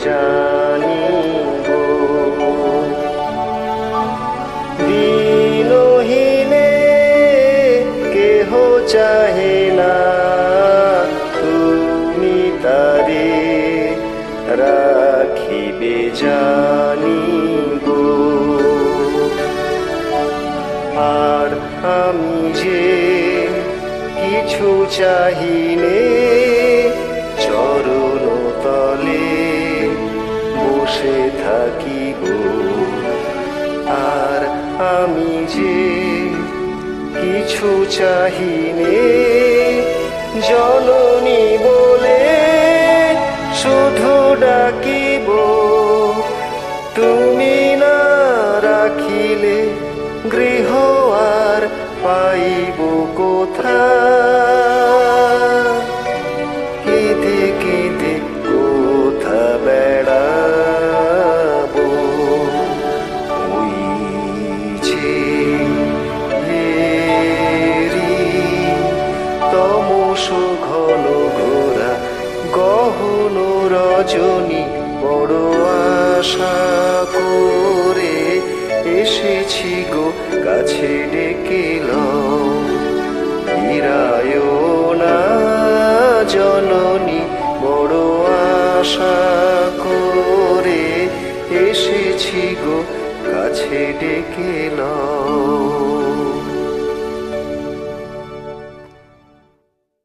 জানি গো। দিনহীনে কেহ চাহে না, তুমি তারে রাখিবে জানি গো। আর আমি যে কিছু চাহিনে, চরণ তলে বসে থাকি গো। আর আমি যে কিছু চাহিনে, জননী বলে শুধু ডাকিব। তুমি না রাখিলে গৃহ আর পাইব কোথা। কেঁদে কেঁদে কোথা বেড়াব, ওই যে তমস ঘন ঘোরা গহন রজনী, বড় আশা করে এসেছি গো কাছে ডেকে লও। ফিরায় না জননী, বড় আশা করে এসেছি গো কাছে ডেকে লও।